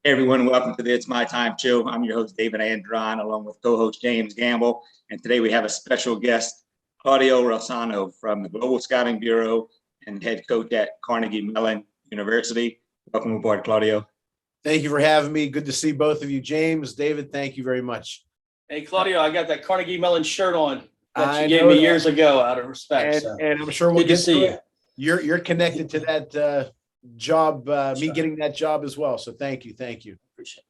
Hey everyone, welcome to the It's My Time Show. I'm your host, David Andron, along with co-host James Gamble. And today we have a special guest, Claudio Reilsono from the Global Scouting Bureau and head coach at Carnegie Mellon University. Welcome aboard, Claudio. Thank you for having me. Good to see both of you. James, David, thank you very much. Hey, Claudio, I got that Carnegie Mellon shirt on that you gave me years ago out of respect. And I'm sure we'll get to see it. You're connected to that job, me getting that job as well. So thank you. Appreciate it.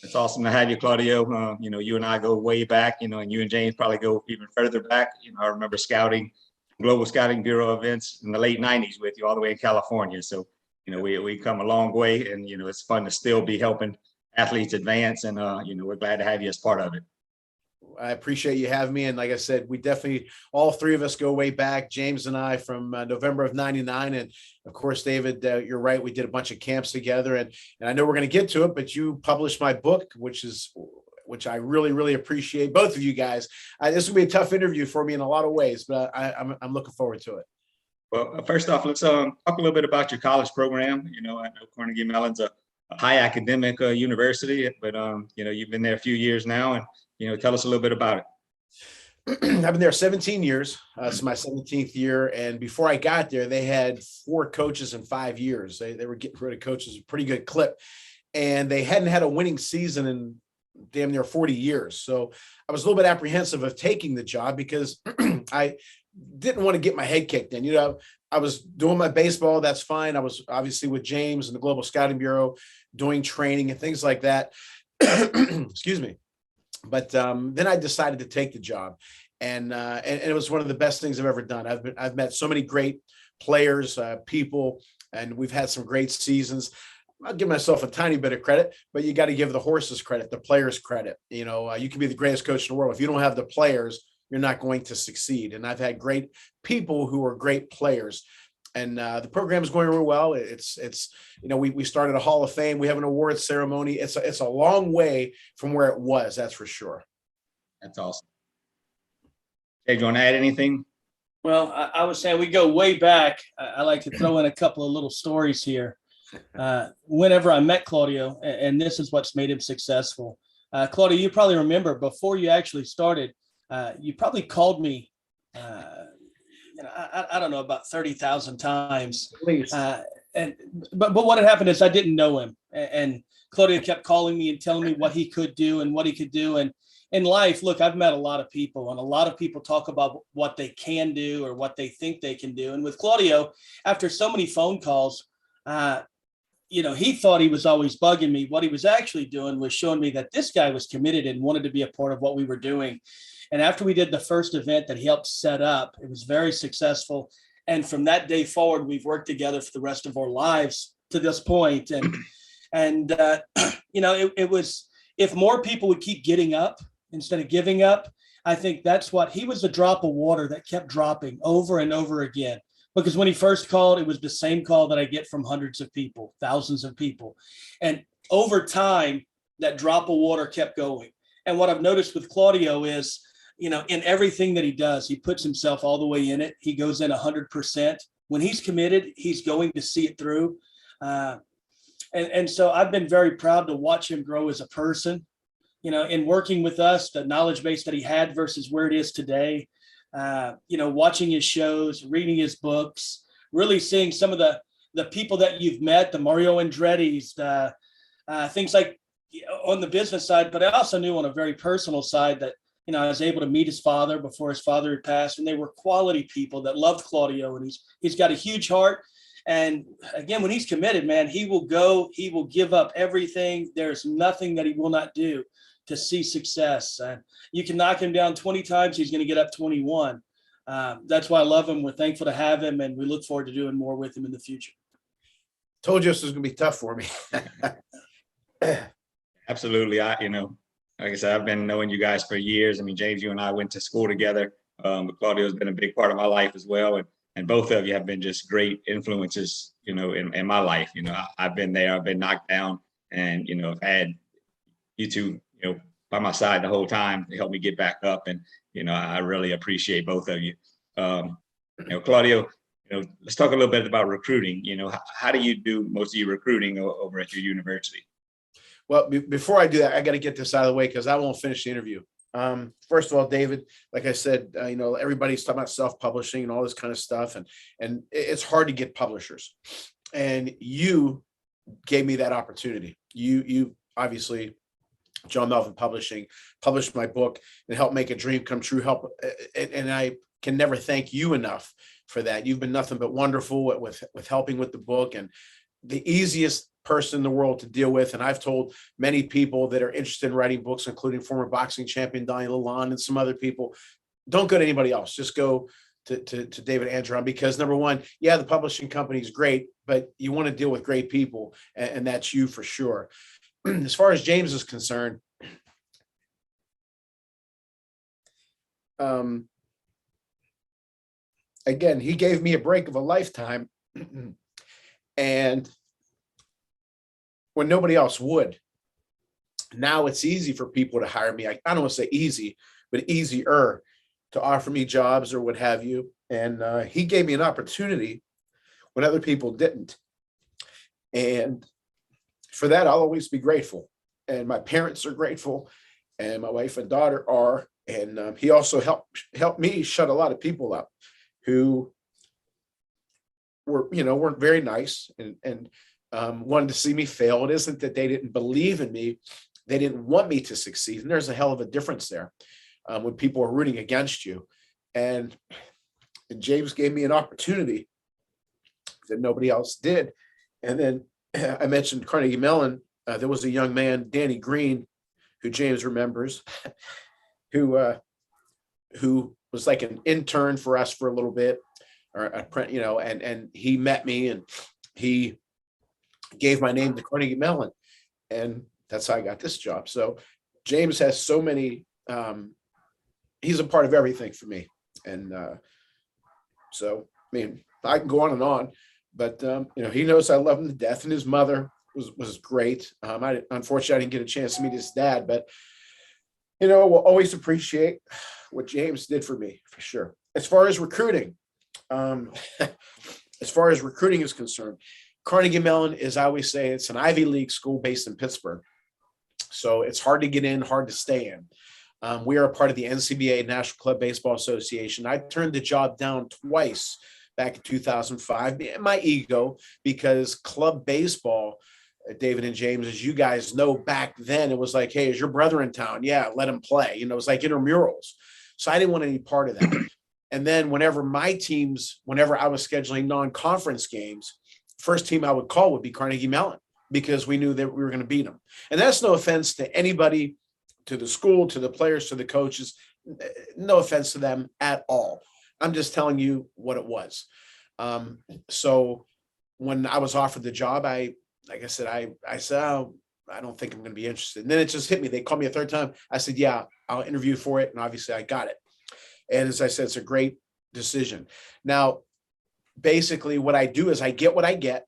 It's awesome to have you, Claudio. You and I go way back, and you and James probably go even further back. I remember scouting, Global Scouting Bureau events in the late 90s with you all the way in California. So, we come a long way, and, it's fun to still be helping athletes advance. And, we're glad to have you as part of it. I appreciate you having me. And like I said, we definitely, all three of us go way back, James and I, from November of 99. And of course, David, you're right. We did a bunch of camps together, and I know we're going to get to it, but you published my book, which I really, really appreciate both of you guys. This will be a tough interview for me in a lot of ways, but I'm llooking forward to it. Well, first off, let's talk a little bit about your college program. I know Carnegie Mellon's a high academic university, but you've been there a few years now, and tell us a little bit about it. I've been there 17 years. It's my 17th year. And before I got there, they had 4 coaches in 5 years. They were getting rid of coaches, a pretty good clip. And they hadn't had a winning season in damn near 40 years. So I was a little bit apprehensive of taking the job because I didn't want to get my head kicked in. I was doing my baseball. That's fine. I was obviously with James and the Global Scouting Bureau doing training and things like that. Excuse me. But then I decided to take the job, and it was one of the best things I've ever done. I've met so many great players, people, and we've had some great seasons. I'll give myself a tiny bit of credit, but you got to give the horses credit, the players credit. You can be the greatest coach in the world. If you don't have the players, you're not going to succeed. And I've had great people who are great players. And the program is going real well. We started a Hall of Fame. We have an awards ceremony. It's a long way from where it was. That's for sure. That's awesome. Hey, do you want to add anything? Well, I was saying we go way back. I like to throw in a couple of little stories here. Whenever I met Claudio, and this is what's made him successful. Claudio, you probably remember before you actually started, you probably called me. I don't know, about 30,000 times. But what had happened is I didn't know him, and Claudio kept calling me and telling me what he could do and what he could do. And in life, look, I've met a lot of people, and a lot of people talk about what they can do or what they think they can do. And with Claudio, after so many phone calls, he thought he was always bugging me. What he was actually doing was showing me that this guy was committed and wanted to be a part of what we were doing. And after we did the first event that he helped set up, it was very successful. And from that day forward, we've worked together for the rest of our lives to this point. And it was, if more people would keep getting up instead of giving up, I think that's what he was, a drop of water that kept dropping over and over again. Because when he first called, it was the same call that I get from hundreds of people, thousands of people. And over time, that drop of water kept going. And what I've noticed with Claudio is, in everything that he does, he puts himself all the way in it. He goes in 100%. When he's committed, he's going to see it through. And so I've been very proud to watch him grow as a person, in working with us, the knowledge base that he had versus where it is today, watching his shows, reading his books, really seeing some of the people that you've met, the Mario Andretti's, things like on the business side, but I also knew on a very personal side that, I was able to meet his father before his father had passed, and they were quality people that loved Claudio, and he's got a huge heart. And again, when he's committed, man, he will give up everything. There's nothing that he will not do to see success. And you can knock him down 20 times, he's going to get up 21. That's why I love him. We're thankful to have him, and we look forward to doing more with him in the future. Told you this was going to be tough for me. Absolutely. Like I said, I've been knowing you guys for years. I mean, James, you and I went to school together. But Claudio has been a big part of my life as well. And both of you have been just great influences, in my life. I've been there, I've been knocked down, and, I've had you two, by my side the whole time to help me get back up. And, I really appreciate both of you. Claudio, let's talk a little bit about recruiting. How do you do most of your recruiting over at your university? Well, before I do that, I got to get this out of the way because I won't finish the interview. First of all, David, like I said, everybody's talking about self-publishing and all this kind of stuff, and it's hard to get publishers. And you gave me that opportunity. You obviously, John Melvin Publishing, published my book and helped make a dream come true. And I can never thank you enough for that. You've been nothing but wonderful with helping with the book, and the easiest person in the world to deal with. And I've told many people that are interested in writing books, including former boxing champion Donnie Lalonde and some other people, don't go to anybody else. Just go to David Andron, because number one, yeah, the publishing company is great, but you want to deal with great people, and that's you for sure. As far as James is concerned, again, he gave me a break of a lifetime, and when nobody else would. Now it's easy for people to hire me. I don't want to say easy, but easier to offer me jobs or what have you. And he gave me an opportunity when other people didn't. And for that, I'll always be grateful. And my parents are grateful, and my wife and daughter are. And he also helped me shut a lot of people up who weren't very nice and wanted to see me fail. It isn't that they didn't believe in me. They didn't want me to succeed. And there's a hell of a difference there when people are rooting against you. And James gave me an opportunity that nobody else did. And then I mentioned Carnegie Mellon. There was a young man, Danny Green, who James remembers, who was like an intern for us for a little bit, or and he met me and he gave my name to Carnegie Mellon, and that's how I got this job. So James has so many, he's a part of everything for me. And so, I mean, I can go on, but he knows I love him to death, and his mother was great. Unfortunately, I didn't get a chance to meet his dad, but we'll always appreciate what James did for me, for sure. As far as recruiting, is concerned, Carnegie Mellon, as I always say, it's an Ivy League school based in Pittsburgh. So it's hard to get in, hard to stay in. We are a part of the NCBA, National Club Baseball Association. I turned the job down twice back in 2005. My ego, because club baseball, David and James, as you guys know, back then it was like, hey, is your brother in town? Yeah, let him play. It was like intramurals. So I didn't want any part of that. And then whenever I was scheduling non-conference games, first team I would call would be Carnegie Mellon, because we knew that we were going to beat them. And that's no offense to anybody, to the school, to the players, to the coaches. No offense to them at all. I'm just telling you what it was. So when I was offered the job, I said, oh, I don't think I'm going to be interested. And then it just hit me. They called me a third time. I said, yeah, I'll interview for it. And obviously I got it. And as I said, it's a great decision. Now, basically what I do is I get what I get,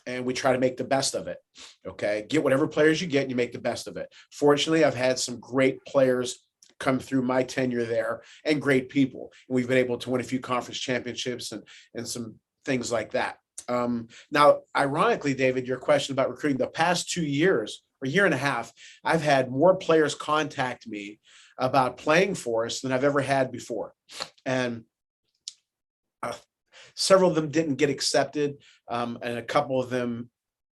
and we try to make the best of it. Okay. Get whatever players you get and you make the best of it. Fortunately, I've had some great players come through my tenure there, and great people. And we've been able to win a few conference championships and some things like that. Now, ironically, David, your question about recruiting, the past 2 years or year and a half, I've had more players contact me about playing for us than I've ever had before. And several of them didn't get accepted, and a couple of them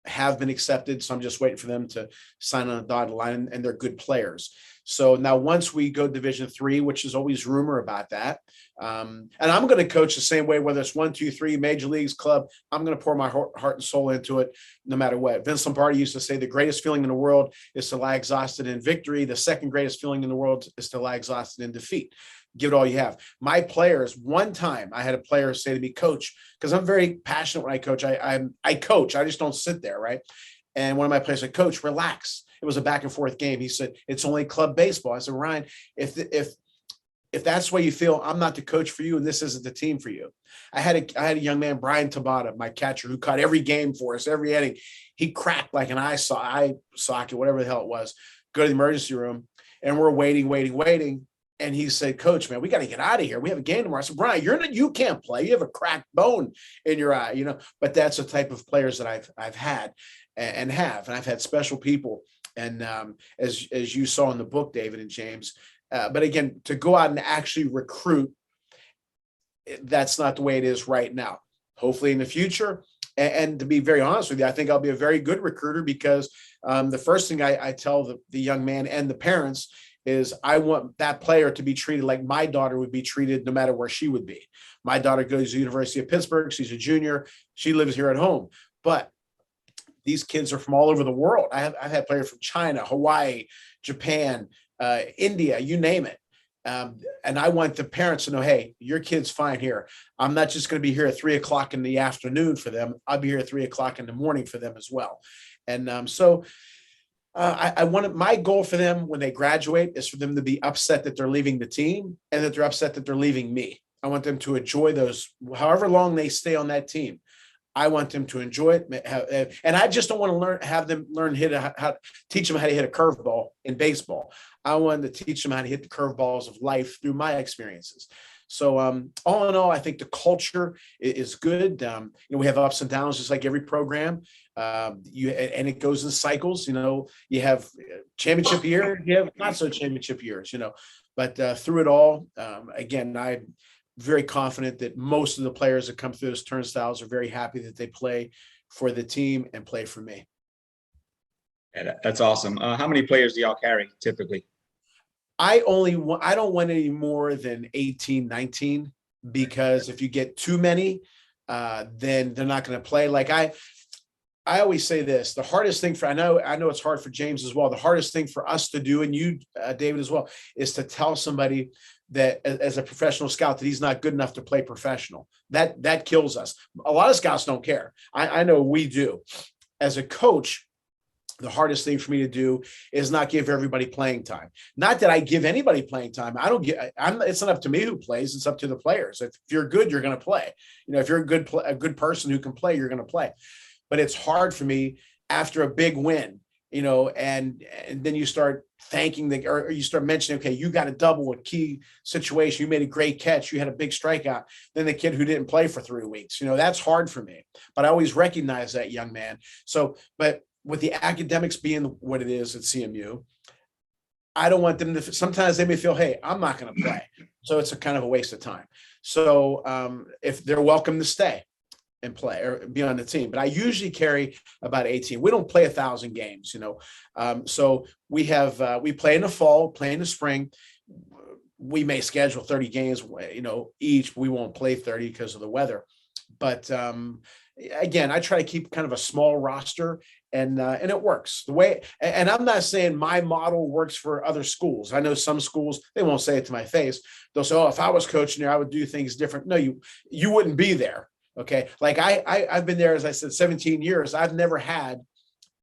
have been accepted. So I'm just waiting for them to sign on a dotted line, and they're good players. So now once we go Division III, which is always rumor about that, and I'm going to coach the same way, whether it's 1, 2, 3, major leagues, club, I'm going to pour my heart and soul into it no matter what. Vince Lombardi used to say the greatest feeling in the world is to lie exhausted in victory. The second greatest feeling in the world is to lie exhausted in defeat. Give it all you have. My players, one time I had a player say to me, coach, because I'm very passionate when I coach. I coach, I just don't sit there, right? And one of my players said, coach, relax. It was a back and forth game. He said, it's only club baseball. I said, Ryan, if that's the way you feel, I'm not the coach for you, and this isn't the team for you. I had a young man, Brian Tabata, my catcher, who caught every game for us, every inning. He cracked like an eye socket, whatever the hell it was. Go to the emergency room, and we're waiting. And he said, coach, man, we got to get out of here. We have a game tomorrow. I said, Brian, you can't play. You have a cracked bone in your eye, but that's the type of players that I've had and I've had special people And as you saw in the book, David and James, but again, to go out and actually recruit, that's not the way it is right now. Hopefully in the future, and to be very honest with you, I think I'll be a very good recruiter, because the first thing I tell the young man and the parents is I want that player to be treated like my daughter would be treated no matter where she would be. My daughter goes to the University of Pittsburgh. She's a junior. She lives here at home. But these kids are from all over the world. I've had players from China, Hawaii, Japan, India, you name it. And I want the parents to know, hey, your kid's fine here. I'm not just going to be here at 3 o'clock in the afternoon for them. I'll be here at 3 o'clock in the morning for them as well. And I wanted, my goal for them when they graduate is for them to be upset that they're leaving the team, and that they're upset that they're leaving me. I want them to enjoy those, however long they stay on that team. I want them to enjoy it, and I just don't want to have them teach them how to hit a curveball in baseball. I want to teach them how to hit the curveballs of life through my experiences. So all in all, I think the culture is good. We have ups and downs, just like every program. And it goes in cycles. You have championship year, you have not so championship years. But through it all, again, I'm very confident that most of the players that come through those turnstiles are very happy that they play for the team and play for me. Yeah, that's awesome. How many players do y'all carry typically? I don't want any more than 18, 19, because if you get too many, then they're not going to play. Like I always say this, the hardest thing I know it's hard for James as well. The hardest thing for us to do, and you, David, as well, is to tell somebody that as a professional scout that he's not good enough to play professional. That kills us. A lot of scouts don't care. I know we do. As a coach, the hardest thing for me to do is not give everybody playing time. Not that I give anybody playing time. It's not up to me who plays. It's up to the players. If you're good, you're going to play. If you're a good person who can play, you're going to play. But it's hard for me after a big win, and then you start thanking or you start mentioning, okay, you got a double, a key situation. You made a great catch. You had a big strikeout. Then the kid who didn't play for 3 weeks, that's hard for me, but I always recognize that young man. But with the academics being what it is at CMU, I don't want them to, sometimes they may feel, hey, I'm not going to play. So it's a kind of a waste of time. So if they're welcome to stay and play or be on the team, but I usually carry about 18. We don't play 1,000 games, so we play in the fall, play in the spring. We may schedule 30 games, each. We won't play 30 because of the weather. But again, I try to keep kind of a small roster, and it works the way. And I'm not saying my model works for other schools. I know some schools, they won't say it to my face. They'll say, "Oh, if I was coaching there, I would do things different." No, you wouldn't be there. Okay, like I've been there, as I said, 17 years. I've never had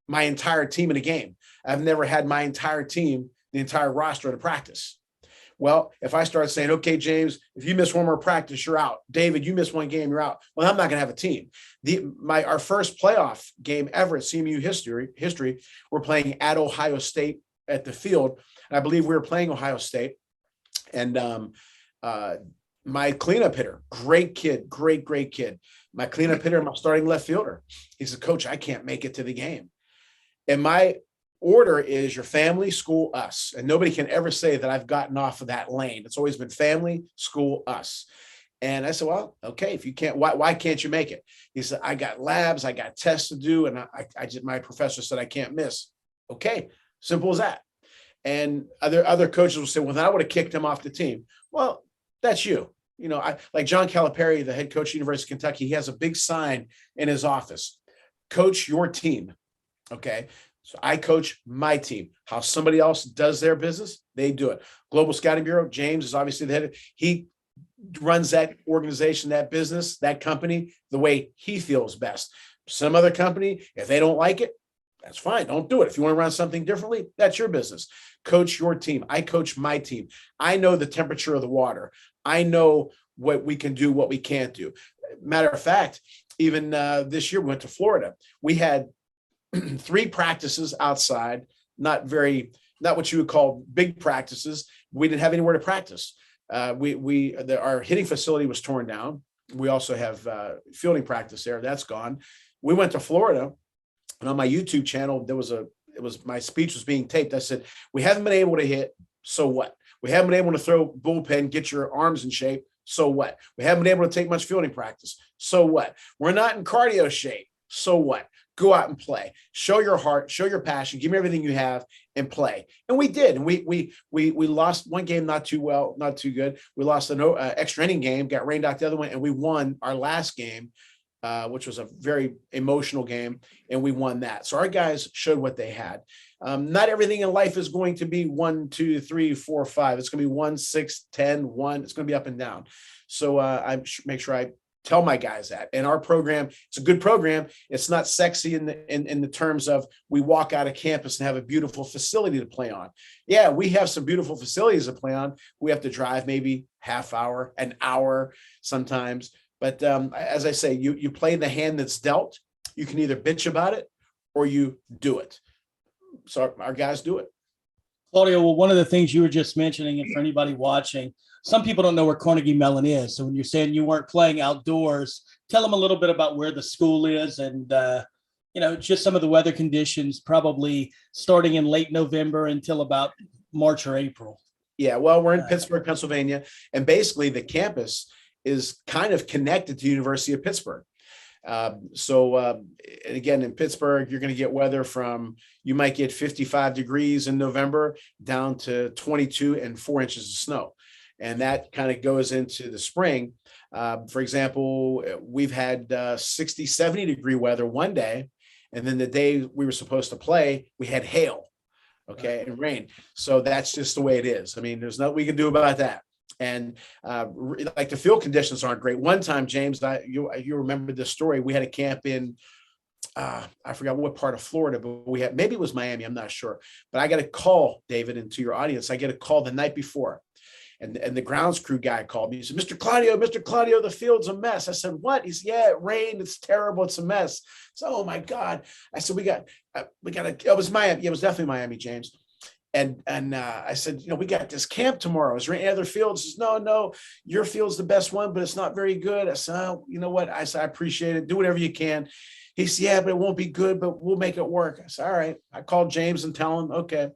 my entire team in a game. I've never had my entire team, the entire roster at a practice. Well, if I start saying, okay, James, if you miss one more practice, you're out. David, you miss one game, you're out. Well, I'm not going to have a team. Our first playoff game ever at CMU history, we're playing at Ohio State at the field. And I believe we were playing Ohio State. And my cleanup hitter, great kid, great kid. My cleanup hitter, my starting left fielder. He said, "Coach, I can't make it to the game." And my order is your family, school, us. And nobody can ever say that I've gotten off of that lane. It's always been family, school, us. And I said, well, okay, if you can't, why can't you make it? He said, I got labs, I got tests to do. And my professor said, I can't miss. Okay, simple as that. And other coaches will say, well, then I would have kicked him off the team. Well, that's you. I like John Calipari, the head coach of University of Kentucky. He has a big sign in his office, coach your team. Okay. So I coach my team. How somebody else does their business, they do it. Global Scouting Bureau, James is obviously the head. He runs that organization, that business, that company the way he feels best. Some other company, if they don't like it, that's fine. Don't do it. If you want to run something differently, that's your business. Coach your team. I coach my team. I know the temperature of the water. I know what we can do, what we can't do. Matter of fact, even this year we went to Florida. We had 3 practices outside, not what you would call big practices. We didn't have anywhere to practice. Our hitting facility was torn down. We also have fielding practice there. That's gone. We went to Florida, and on my YouTube channel, there was my speech was being taped. I said, we haven't been able to hit. So what? We haven't been able to throw bullpen, get your arms in shape. So what? We haven't been able to take much fielding practice. So what? We're not in cardio shape. So what? Go out and play. Show your heart, show your passion, give me everything you have and play. And we did. And we lost one game, not too well, not too good. We lost an extra inning game, got rained out the other one, and we won our last game, which was a very emotional game, and we won that. So our guys showed what they had. Not everything in life is going to be 1, 2, 3, 4, 5. It's going to be 1, 6, 10, 1. It's going to be up and down. So I make sure I tell my guys that. And our program, it's a good program. It's not sexy in the terms of we walk out of campus and have a beautiful facility to play on. Yeah, we have some beautiful facilities to play on. We have to drive maybe half hour, an hour sometimes. But as I say, you play the hand that's dealt. You can either bitch about it or you do it. So our guys do it. Claudio, well, one of the things you were just mentioning, and for anybody watching, some people don't know where Carnegie Mellon is. So when you're saying you weren't playing outdoors, tell them a little bit about where the school is and, just some of the weather conditions, probably starting in late November until about March or April. Yeah, well, we're in Pittsburgh, Pennsylvania, and basically the campus is kind of connected to the University of Pittsburgh. And again, in Pittsburgh, you're going to get weather from, you might get 55 degrees in November down to 22 and 4 inches of snow. And that kind of goes into the spring. For example, we've had 60, 70 degree weather one day. And then the day we were supposed to play, we had hail, okay, and rain. So that's just the way it is. I mean, there's nothing we can do about that. And like the field conditions aren't great. One time, James, you remember this story. We had a camp in, I forgot what part of Florida, but we had, maybe it was Miami, I'm not sure. But I got a call, David, and to your audience, I get a call the night before. And the grounds crew guy called me. He said, Mr. Claudio, the field's a mess. I said, what? He said, yeah, it rained. It's terrible. It's a mess. So, oh my God. I said, it was Miami. It was definitely Miami, James. And I said, we got this camp tomorrow. Is there any other fields? He says, no, your field's the best one, but it's not very good. I said, oh, you know what? I said, I appreciate it. Do whatever you can. He said, yeah, but it won't be good, but we'll make it work. I said, all right. I called James and tell him, okay.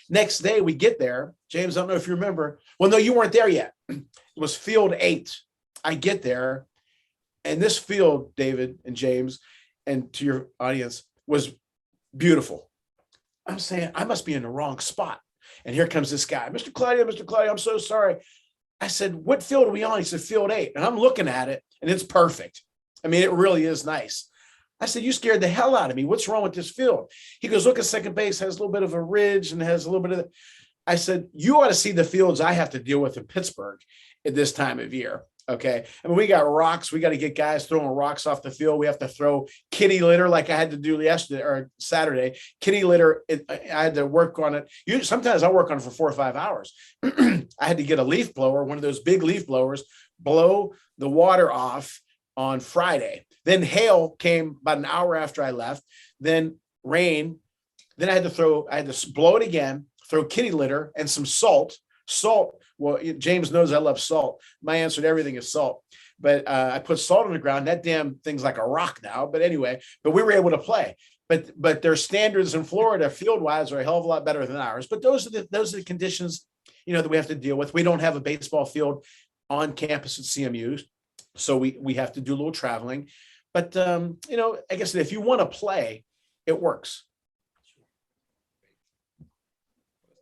Next day we get there. James, I don't know if you remember. Well, no, you weren't there yet. It was field 8. I get there. And this field, David and James, and to your audience, was beautiful. I'm saying I must be in the wrong spot. And here comes this guy, Mr. Claudio, I'm so sorry. I said, what field are we on? He said, field 8. And I'm looking at it and it's perfect. I mean, it really is nice. I said, you scared the hell out of me. What's wrong with this field? He goes, look at second base, has a little bit of a ridge and has a little bit of, I said, you ought to see the fields I have to deal with in Pittsburgh at this time of year. Okay. I mean, we got rocks. We got to get guys throwing rocks off the field. We have to throw kitty litter like I had to do yesterday or Saturday. Kitty litter, I had to work on it. Sometimes I work on it for 4 or 5 hours. I had to get a leaf blower, one of those big leaf blowers, blow the water off on Friday. Then hail came about an hour after I left. Then rain. Then I had to blow it again, throw kitty litter and some salt. Salt. Well, James knows I love salt. My answer to everything is salt. But I put salt on the ground. That damn thing's like a rock now. But anyway, we were able to play. But their standards in Florida, field-wise, are a hell of a lot better than ours. But those are the conditions, that we have to deal with. We don't have a baseball field on campus at CMU, so we have to do a little traveling. But I guess if you want to play, it works.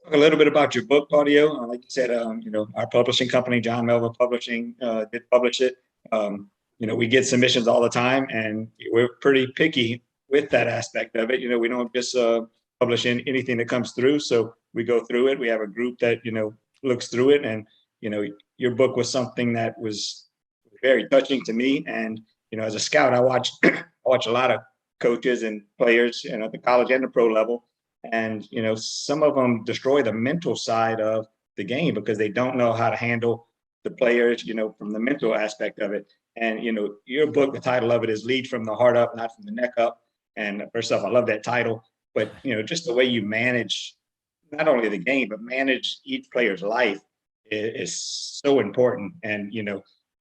Talk a little bit about your book, Claudio. Like you said, our publishing company, John Melville Publishing, did publish it. We get submissions all the time, and we're pretty picky with that aspect of it. We don't just publish anything that comes through. So we go through it. We have a group that looks through it, and your book was something that was very touching to me. And as a scout, I watch a lot of coaches and players, at the college and the pro level. And, some of them destroy the mental side of the game because they don't know how to handle the players, from the mental aspect of it. And, your book, the title of it is Lead from the Heart Up, Not from the Neck Up. And first off, I love that title. But, just the way you manage not only the game, but manage each player's life is so important. And,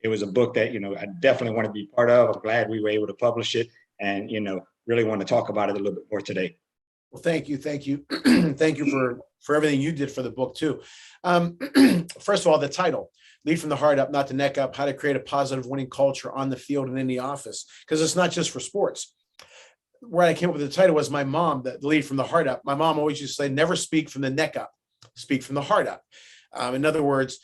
it was a book that, I definitely want to be part of. I'm glad we were able to publish it and, really want to talk about it a little bit more today. Well, thank you. Thank you. Thank you for everything you did for the book too. First of all, the title, Lead from the Heart Up, Not the Neck Up, How to Create a Positive Winning Culture on the Field and in the Office, because it's not just for sports. Where I came up with the title was my mom, the Lead from the Heart Up. My mom always used to say, never speak from the neck up, speak from the heart up. In other words,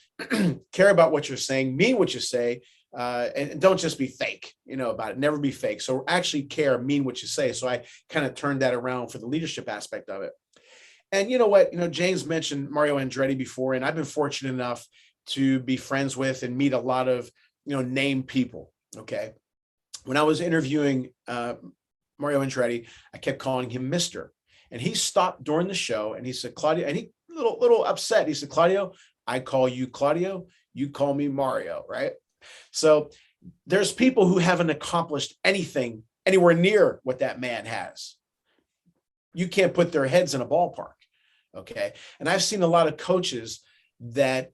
care about what you're saying, mean what you say, and don't just be fake, about it. Never be fake. So actually care, mean what you say. So I kind of turned that around for the leadership aspect of it. And you know what, James mentioned Mario Andretti before, and I've been fortunate enough to be friends with and meet a lot of, named people. Okay. When I was interviewing Mario Andretti, I kept calling him Mr. And he stopped during the show and he said, Claudio, and he little upset. He said, Claudio, I call you Claudio, you call me Mario, right? So there's people who haven't accomplished anything anywhere near what that man has. You can't put their heads in a ballpark. Okay. And I've seen a lot of coaches that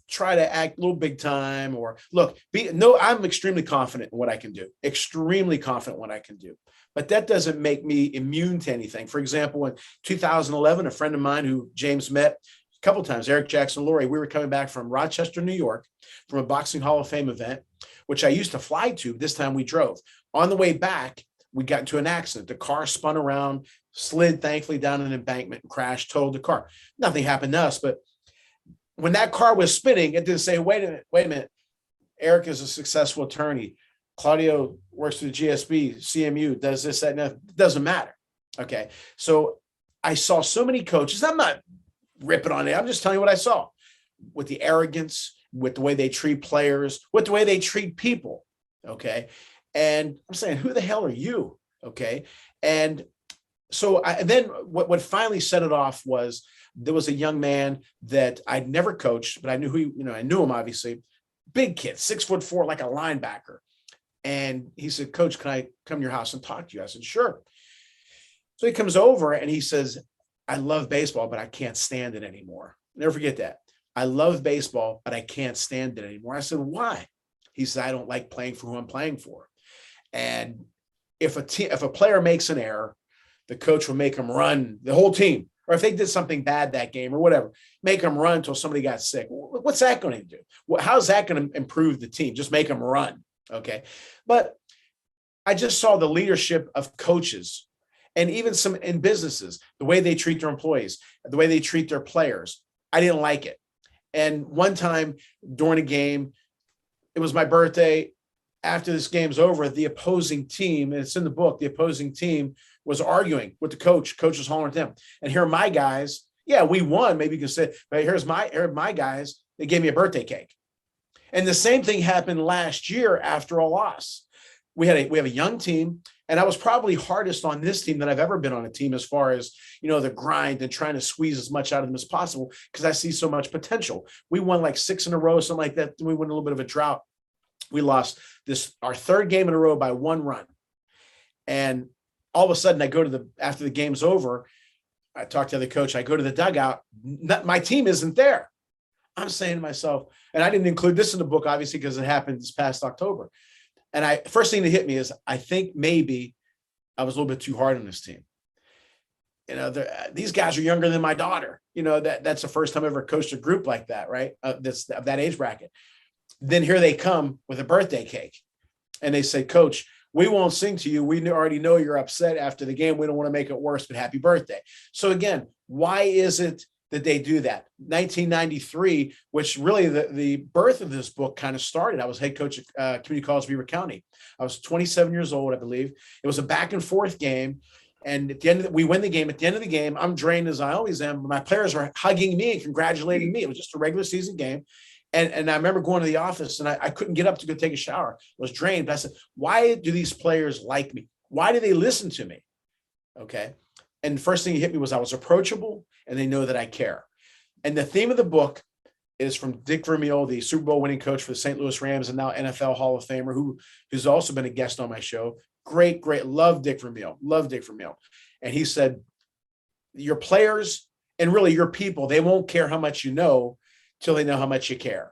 try to act a little big time or I'm extremely confident in what I can do, extremely confident in what I can do. But that doesn't make me immune to anything. For example, in 2011, a friend of mine who James met a couple of times, Eric Jackson Laurie, we were coming back from Rochester, New York, from a Boxing Hall of Fame event, which I used to fly to. This time we drove. On the way back, we got into an accident. The car spun around, slid thankfully down an embankment, and crashed, totaled the car. Nothing happened to us, but when that car was spinning, it didn't say, wait a minute. Eric is a successful attorney. Claudio works for the GSB, CMU, does this, that, and that. It doesn't matter. Okay. So I saw so many coaches. I'm not ripping on it. I'm just telling you what I saw with the arrogance, with the way they treat players, with the way they treat people. Okay. And I'm saying, who the hell are you? Okay. And so then what finally set it off was there was a young man that I'd never coached, but I knew I knew him, obviously. Big kid, 6'4", like a linebacker. And he said, Coach, can I come to your house and talk to you? I said, sure. So he comes over and he says, I love baseball, but I can't stand it anymore. Never forget that. I love baseball, but I can't stand it anymore. I said, why? He said, I don't like playing for who I'm playing for. And if a player makes an error, the coach will make them run, the whole team. Or if they did something bad that game or whatever, make them run until somebody got sick. What's that going to do? How's that going to improve the team? Just make them run. Okay. But I just saw the leadership of coaches and even some in businesses, the way they treat their employees, the way they treat their players. I didn't like it. And one time during a game, it was my birthday. After this game's over, the opposing team, and it's in the book, the opposing team was arguing with the coach. Coach was hollering at them. And here are my guys. Yeah, we won. Maybe you can say, but here are my guys. They gave me a birthday cake. And the same thing happened last year after a loss. We have a young team, and I was probably hardest on this team that I've ever been on a team as far as, the grind and trying to squeeze as much out of them as possible because I see so much potential. We won like 6 in a row, something like that. Then we went a little bit of a drought. We lost our third game in a row by 1 run. And all of a sudden I go after the game's over, I talk to the coach, I go to the dugout, my team isn't there. I'm saying to myself, and I didn't include this in the book, obviously, because it happened this past October. And first thing that hit me is I think maybe I was a little bit too hard on this team. These guys are younger than my daughter. That's the first time I ever coached a group like that, right? That's of that age bracket. Then here they come with a birthday cake. And they say, Coach, we won't sing to you. We already know you're upset after the game. We don't want to make it worse, but happy birthday. So again, why is it that they do that? 1993, which really the birth of this book kind of started. I was head coach at Community College Beaver County. I was 27 years old, I believe. It was a back and forth game. And at the end we win the game. At the end of the game, I'm drained as I always am. My players are hugging me and congratulating me. It was just a regular season game. And I remember going to the office and I couldn't get up to go take a shower. I was drained. But I said, why do these players like me? Why do they listen to me? Okay. And the first thing that hit me was I was approachable and they know that I care. And the theme of the book is from Dick Vermeil, the Super Bowl winning coach for the St. Louis Rams and now NFL Hall of Famer, who's also been a guest on my show. Great. Love Dick Vermeil. And he said, your players and really your people, they won't care how much you know till they know how much you care.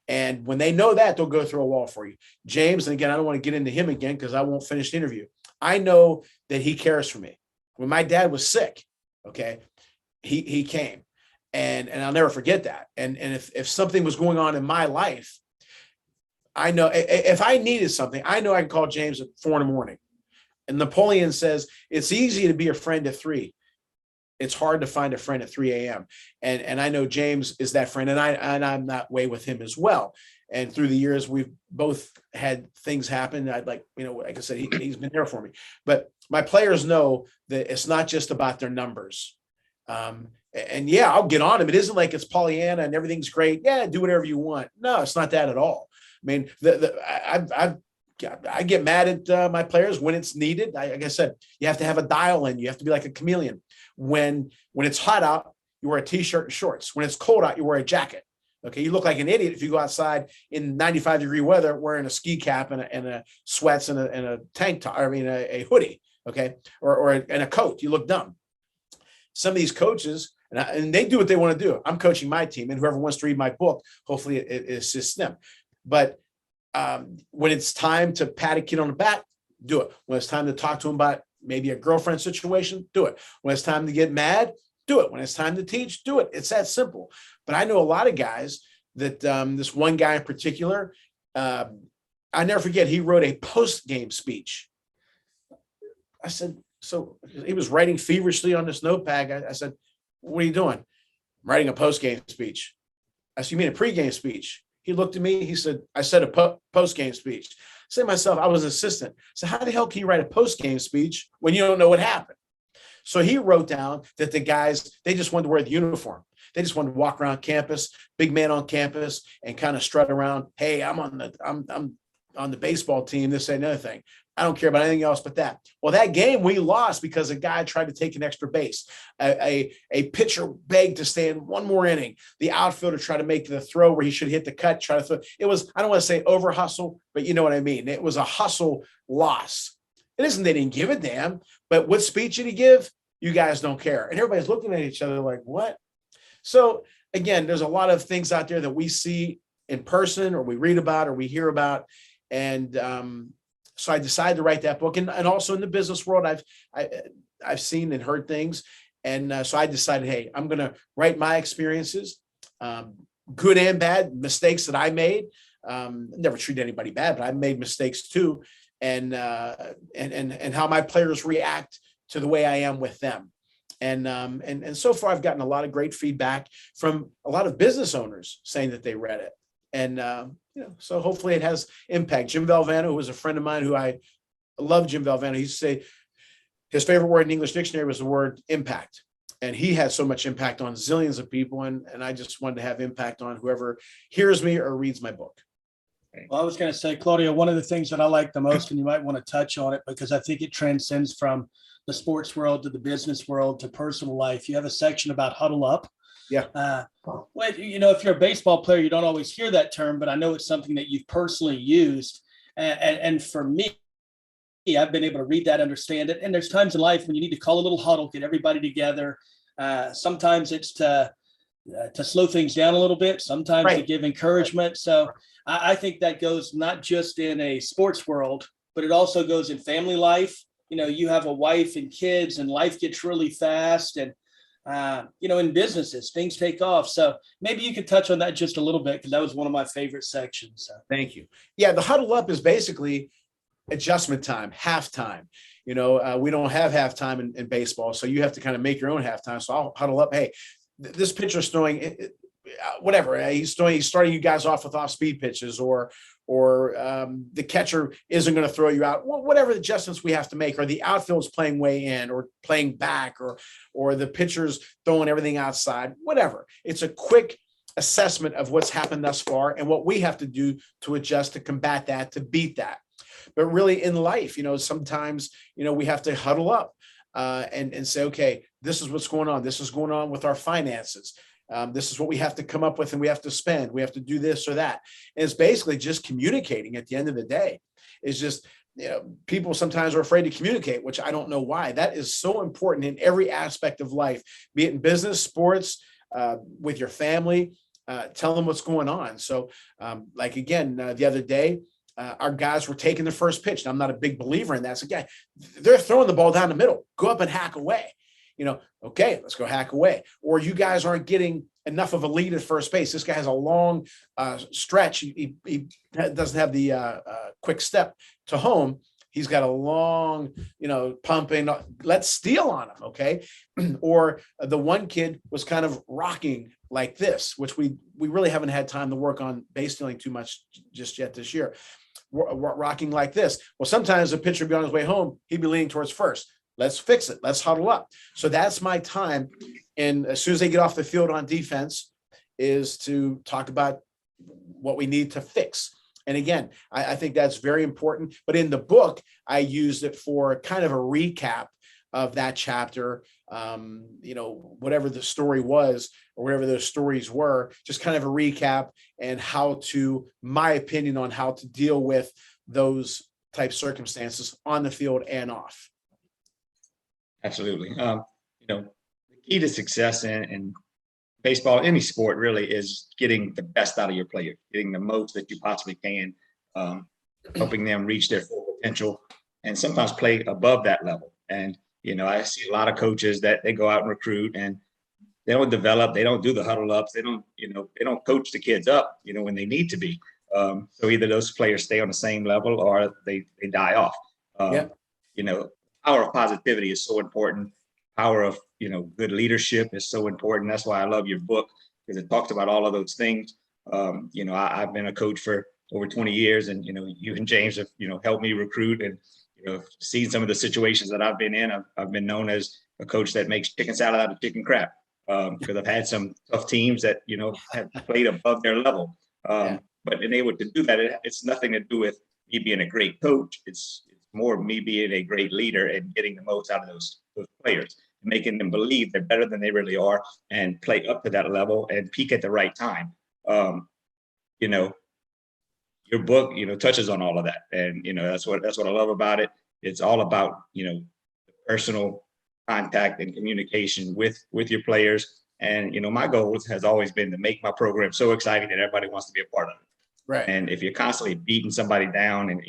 And when they know that, they'll go through a wall for you. James, and again, I don't want to get into him again because I won't finish the interview. I know that he cares for me. when my dad was sick, okay, he came, and I'll never forget that. And if something was going on in my life, I know if I needed something, I know I can call James at 4 a.m. And Napoleon says it's easy to be a friend at 3. It's hard to find a friend at 3 a.m. And I know James is that friend, and I'm that way with him as well. And through the years, we've both had things happen. Like I said, he's been there for me. But my players know that it's not just about their numbers. And yeah, I'll get on him. It isn't like it's Pollyanna and everything's great. Yeah, do whatever you want. No, it's not that at all. I mean, I get mad at my players when it's needed. Like I said, you have to have a dial in. You have to be like a chameleon. When it's hot out, you wear a t-shirt and shorts. When it's cold out, you wear a jacket. Okay, you look like an idiot if you go outside in 95-degree weather wearing a ski cap and a sweats and a tank top. I mean, a hoodie. Okay, or a coat. You look dumb. Some of these coaches, and they do what they want to do. I'm coaching my team, and whoever wants to read my book, hopefully it assists them. But when it's time to pat a kid on the back, do it. When it's time to talk to him about maybe a girlfriend situation, do it. When it's time to get mad, do it. When it's time to teach, do it. It's that simple. But I know a lot of guys that this one guy in particular, I never forget, he wrote a post-game speech. I said, so he was writing feverishly on this notepad. I said, what are you doing? I'm writing a post-game speech. I said, you mean a pre-game speech? He looked at me. He said, I said a post-game speech. I said to myself, I was an assistant. So how the hell can you write a post-game speech when you don't know what happened? So he wrote down that the guys, they just wanted to wear the uniform. They just wanted to walk around campus, big man on campus, and kind of strut around. Hey, I'm on the baseball team. This ain't another thing. I don't care about anything else but that. Well, that game we lost because a guy tried to take an extra base. A pitcher begged to stay in one more inning. The outfielder tried to make the throw where he should hit the cut, try to throw. It was, I don't want to say over hustle, but you know what I mean. It was a hustle loss. It isn't they didn't give a damn, but what speech did he give? You guys don't care. And everybody's looking at each other like, what? So again, there's a lot of things out there that we see in person or we read about or we hear about. And so I decided to write that book. And also in the business world, I've seen and heard things. And so I decided, hey, I'm going to write my experiences, good and bad, mistakes that I made. Never treat anybody bad, but I made mistakes too. And how my players react to the way I am with them. And so far, I've gotten a lot of great feedback from a lot of business owners saying that they read it. And, so hopefully it has impact. Jim Valvano, who was a friend of mine, who I love Jim Valvano, he used to say his favorite word in the English dictionary was the word impact. And he had so much impact on zillions of people. And I just wanted to have impact on whoever hears me or reads my book. Well, I was going to say, Claudio, one of the things that I like the most, and you might want to touch on it because I think it transcends from the sports world to the business world to personal life. You have a section about Huddle Up. Yeah. Well, if you're a baseball player, you don't always hear that term, but I know it's something that you've personally used. And for me, I've been able to read that, understand it. And there's times in life when you need to call a little huddle, get everybody together. Sometimes it's to slow things down a little bit, sometimes to give encouragement. So I think that goes not just in a sports world, but it also goes in family life. You have a wife and kids and life gets really fast. And in businesses, things take off. So maybe you could touch on that just a little bit, because that was one of my favorite sections. So. Thank you. Yeah, the Huddle Up is basically adjustment time, halftime. We don't have halftime in baseball, so you have to kind of make your own halftime. So I'll huddle up. Hey, this pitcher's throwing whatever. He's starting you guys off with off-speed pitches, or the catcher isn't going to throw you out. Whatever adjustments we have to make, or the outfield's playing way in or playing back, or the pitcher's throwing everything outside. Whatever. It's a quick assessment of what's happened thus far and what we have to do to adjust, to combat that, to beat that. But really in life, sometimes we have to huddle up and say, okay, this is what's going on. This is going on with our finances. This is what we have to come up with, and we have to spend. We have to do this or that. And it's basically just communicating at the end of the day. It's just, people sometimes are afraid to communicate, which I don't know why. That is so important in every aspect of life, be it in business, sports, with your family. Tell them what's going on. So the other day, our guys were taking the first pitch. And I'm not a big believer in that. So, guy, they're throwing the ball down the middle. Go up and hack away. Okay, let's go hack away. Or you guys aren't getting enough of a lead at first base. This guy has a long stretch. He doesn't have the quick step to home. He's got a long, pumping. Let's steal on him, okay? Or the one kid was kind of rocking like this, which we really haven't had time to work on base stealing too much just yet this year. Rocking like this. Well, sometimes the pitcher would be on his way home. He'd be leaning towards first. Let's fix it. Let's huddle up. So that's my time. And as soon as they get off the field on defense, is to talk about what we need to fix. And again, I think that's very important. But in the book, I used it for kind of a recap of that chapter. Whatever the story was or whatever those stories were, just kind of a recap and my opinion on how to deal with those type circumstances on the field and off. Absolutely. The key to success in baseball, any sport really, is getting the best out of your player, getting the most that you possibly can, helping them reach their full potential, and sometimes play above that level. And, I see a lot of coaches that they go out and recruit and they don't develop, they don't do the huddle ups, they don't coach the kids up, when they need to be. So either those players stay on the same level or they die off. Power of positivity is so important. Power of, good leadership is so important. That's why I love your book, because it talks about all of those things. I've been a coach for over 20 years and, you and James have, helped me recruit and, seen some of the situations that I've been in. I've been known as a coach that makes chicken salad out of chicken crap, because I've had some tough teams that, have played above their level. But being able to do that, it's nothing to do with me being a great coach. It's more me being a great leader and getting the most out of those players, making them believe they're better than they really are and play up to that level and peak at the right time. Your book, touches on all of that. And, that's what I love about it. It's all about, the personal contact and communication with your players. And, my goal has always been to make my program so exciting that everybody wants to be a part of it. Right. And if you're constantly beating somebody down and,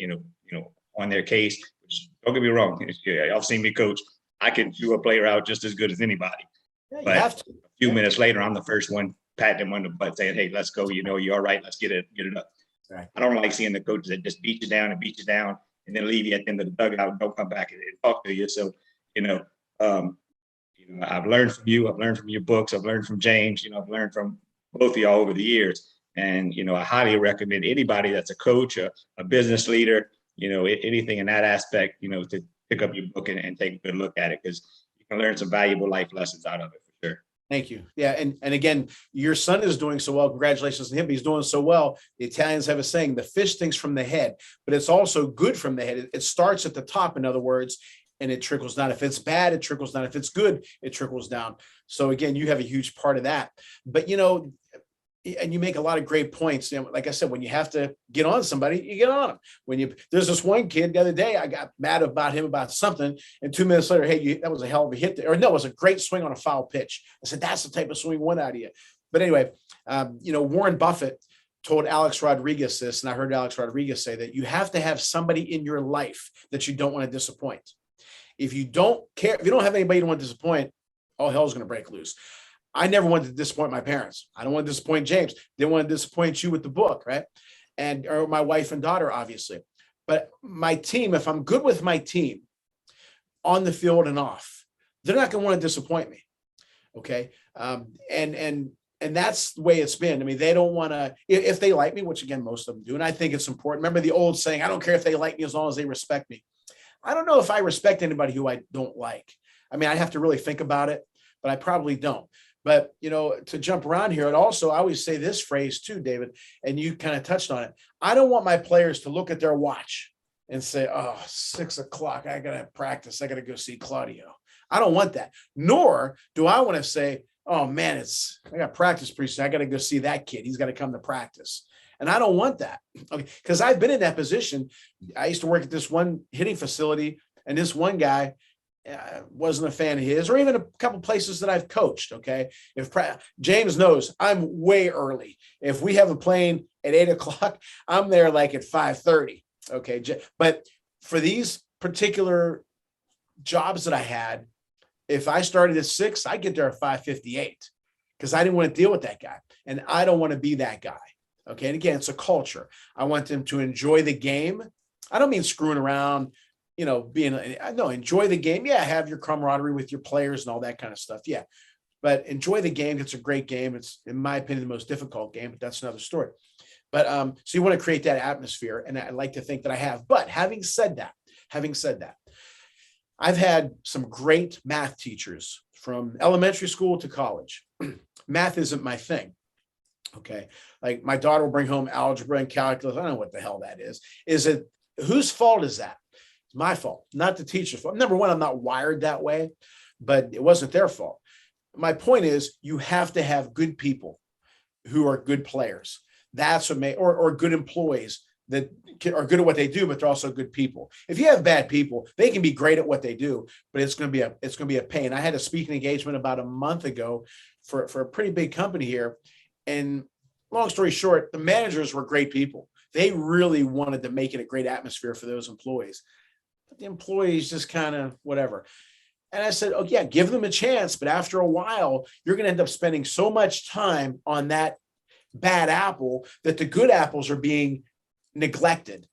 on their case, which, don't get me wrong, y'all seen me coach, I can chew a player out just as good as anybody. Yeah, but a few minutes later, I'm the first one patting him on the butt saying, hey, let's go, you're all right, let's get it up. Right. I don't like seeing the coaches that just beat you down and then leave you at the end of the dugout and don't come back and talk to you. So, I've learned from you, I've learned from your books, I've learned from James, I've learned from both of y'all over the years. And, I highly recommend anybody that's a coach, a business leader, anything in that aspect, to pick up your book and take a good look at it, because you can learn some valuable life lessons out of it for sure. Thank you. Yeah. And again, your son is doing so well. Congratulations to him. He's doing so well. The Italians have a saying, the fish stinks from the head, but it's also good from the head. It starts at the top, in other words, and it trickles down. If it's bad, it trickles down. If it's good, it trickles down. So again, you have a huge part of that. But, and you make a lot of great points. Like I said, when you have to get on somebody, you get on them. There's this one kid the other day, I got mad about him about something, and 2 minutes later, hey, that was a hell of a hit there. Or no, it was a great swing on a foul pitch. I said, that's the type of swing one out of you. But anyway, Warren Buffett told Alex Rodriguez this, and I heard Alex Rodriguez say that you have to have somebody in your life that you don't want to disappoint. If you don't care, if you don't have anybody you don't want to disappoint, all hell's going to break loose. I never wanted to disappoint my parents. I don't want to disappoint James. Didn't want to disappoint you with the book, right? Or my wife and daughter, obviously. But my team, if I'm good with my team on the field and off, they're not going to want to disappoint me. Okay. And that's the way it's been. I mean, they don't want to, if they like me, which again, most of them do. And I think it's important. Remember the old saying, I don't care if they like me as long as they respect me. I don't know if I respect anybody who I don't like. I mean, I have to really think about it, but I probably don't. But, to jump around here, and also I always say this phrase too, David, and you kind of touched on it. I don't want my players to look at their watch and say, oh, 6 o'clock, I got to practice. I got to go see Claudio. I don't want that. Nor do I want to say, oh man, I got practice pretty soon. I got to go see that kid. He's got to come to practice. And I don't want that. Okay. Because I've been in that position. I used to work at this one hitting facility, and this one guy, wasn't a fan of his, or even a couple places that I've coached. Okay. James knows I'm way early. If we have a plane at 8 o'clock, I'm there like at 5:30. Okay. But for these particular jobs that I had, if I started at 6, I get there at 5:58 because I didn't want to deal with that guy. And I don't want to be that guy. Okay. And again, it's a culture. I want them to enjoy the game. I don't mean screwing around, enjoy the game. Yeah. Have your camaraderie with your players and all that kind of stuff. Yeah. But enjoy the game. It's a great game. It's, in my opinion, the most difficult game, but that's another story. But so you want to create that atmosphere. And I like to think that I have. But having said that, I've had some great math teachers from elementary school to college. Math isn't my thing. Okay. Like my daughter will bring home algebra and calculus. I don't know what the hell that is. Is it, whose fault is that? It's my fault, not the teacher's fault. Number one, I'm not wired that way, but it wasn't their fault. My point is, you have to have good people who are good players. That's what or good employees that are good at what they do, but they're also good people. If you have bad people, they can be great at what they do, but it's going to be a pain. I had a speaking engagement about a month ago for a pretty big company here. And long story short, the managers were great people. They really wanted to make it a great atmosphere for those employees. But the employees just kind of whatever. And I said, oh, yeah, give them a chance. But after a while, you're going to end up spending so much time on that bad apple that the good apples are being neglected.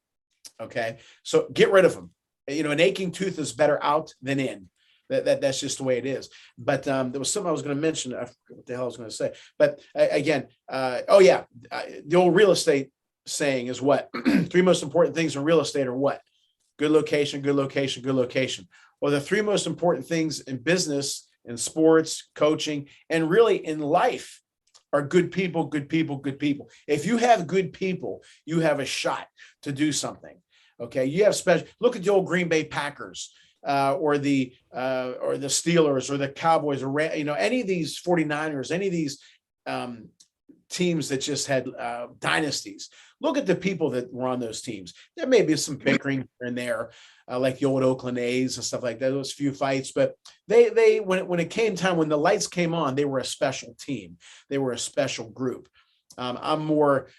Okay. So get rid of them. An aching tooth is better out than in. That's just the way it is. But there was something I was going to mention. I forgot what the hell I was going to say. But again, the old real estate saying is what? 3 most important things in real estate are what? Good location, good location, good location. Well, the 3 most important things in business, in sports, coaching, and really in life are good people, good people, good people. If you have good people, you have a shot to do something. Okay. You have look at the old Green Bay Packers. Or the Steelers or the Cowboys or any of these 49ers, any of these teams that just had dynasties. Look at the people that were on those teams. There may be some bickering here and there, like the old Oakland A's and stuff like that. Those few fights, but they when it came time, when the lights came on, they were a special team. They were a special group. I'm more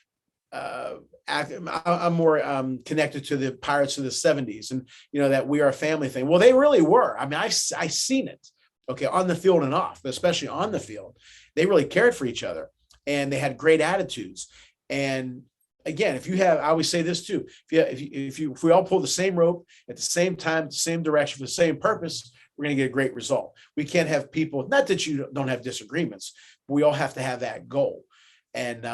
connected to the Pirates of the 70s and, that we are a family thing. Well, they really were. I mean, I've seen it, okay, on the field and off, but especially on the field. They really cared for each other and they had great attitudes. And again, I always say this too, if we all pull the same rope at the same time, the same direction for the same purpose, we're going to get a great result. We can't have people, not that you don't have disagreements, but we all have to have that goal. And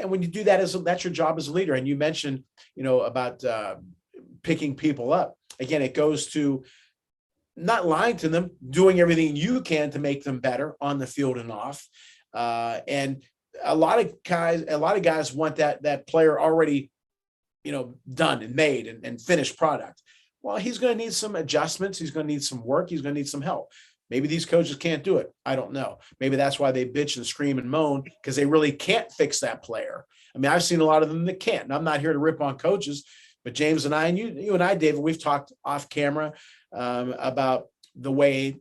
when you do that, that's your job as a leader. And you mentioned, about picking people up. Again, it goes to not lying to them, doing everything you can to make them better on the field and off. And a lot of guys want that player already, done and made and finished product. Well, he's going to need some adjustments. He's going to need some work. He's going to need some help. Maybe these coaches can't do it. I don't know. Maybe that's why they bitch and scream and moan, because they really can't fix that player. I mean, I've seen a lot of them that can't. And I'm not here to rip on coaches, but James and I, and you and I, David, we've talked off camera about the way,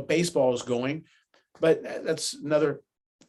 baseball is going. But that's another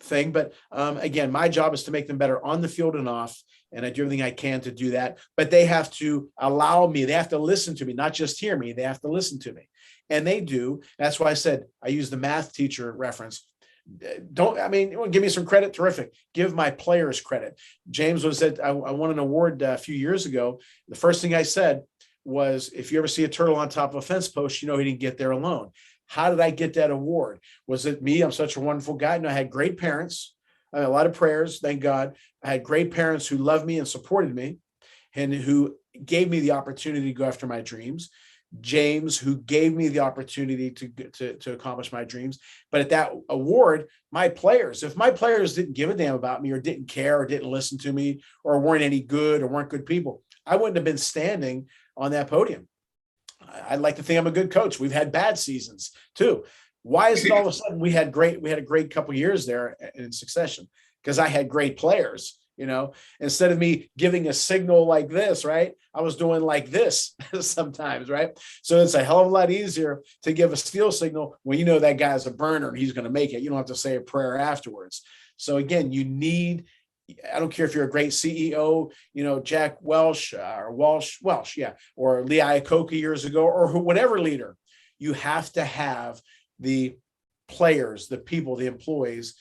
thing. But again, my job is to make them better on the field and off. And I do everything I can to do that. But they have to allow me. They have to listen to me, not just hear me. They have to listen to me. And they do. That's why I said I use the math teacher reference. You want to give me some credit? Terrific. Give my players credit. James I won an award a few years ago. The first thing I said was, if you ever see a turtle on top of a fence post, he didn't get there alone. How did I get that award? Was it me? I'm such a wonderful guy. No, I had great parents. I had a lot of prayers. Thank God. I had great parents who loved me and supported me and who gave me the opportunity to go after my dreams. James, who gave me the opportunity to accomplish my dreams. But at that award, if my players didn't give a damn about me or didn't care or didn't listen to me or weren't any good or weren't good people, I wouldn't have been standing on that podium. I'd like to think I'm a good coach. We've had bad seasons too. Why is it all of a sudden we had a great couple of years there in succession? Because I had great players. Instead of me giving a signal like this, right? I was doing like this sometimes, right? So it's a hell of a lot easier to give a steal signal when that guy's a burner and he's going to make it. You don't have to say a prayer afterwards. So again, you need I don't care if you're a great CEO, Jack Welch or Welsh, yeah, or Lee Iacocca years ago, or whatever leader, you have to have the players, the people, the employees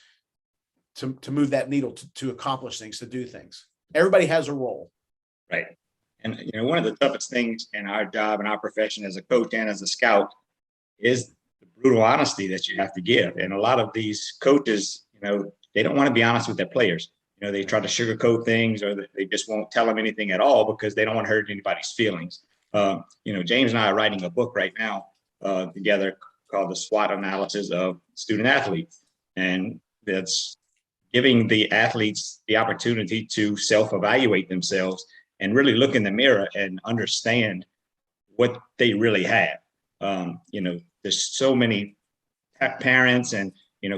to move that needle, to accomplish things, to do things. Everybody has a role. Right. And, one of the toughest things in our job and our profession as a coach and as a scout is the brutal honesty that you have to give. And a lot of these coaches, they don't want to be honest with their players. They try to sugarcoat things, or they just won't tell them anything at all because they don't want to hurt anybody's feelings. James and I are writing a book right now together called the SWOT Analysis of Student Athletes. And that's giving the athletes the opportunity to self-evaluate themselves and really look in the mirror and understand what they really have. There's so many parents and,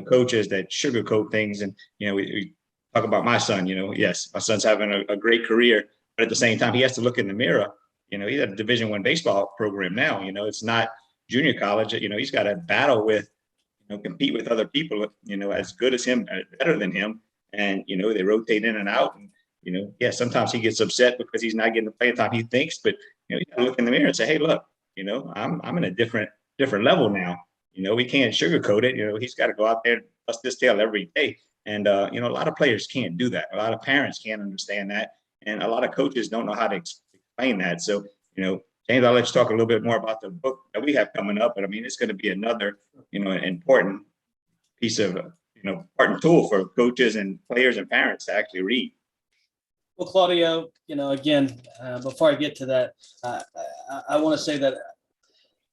coaches that sugarcoat things. And, we talk about my son, yes, my son's having a great career, but at the same time, he has to look in the mirror. He's at a Division I baseball program now. It's not junior college. He's got to battle with, compete with other people, as good as him, better than him. And, they rotate in and out. And, sometimes he gets upset because he's not getting the playing time he thinks, but, you gotta look in the mirror and say, hey, look, I'm in a different level now. We can't sugarcoat it. He's got to go out there and bust his tail every day. And, a lot of players can't do that. A lot of parents can't understand that. And a lot of coaches don't know how to explain that. So, James, I'll let you talk a little bit more about the book that we have coming up. But I mean, it's going to be another, important piece of, important tool for coaches and players and parents to actually read. Well, Claudio, again, before I get to that, I want to say that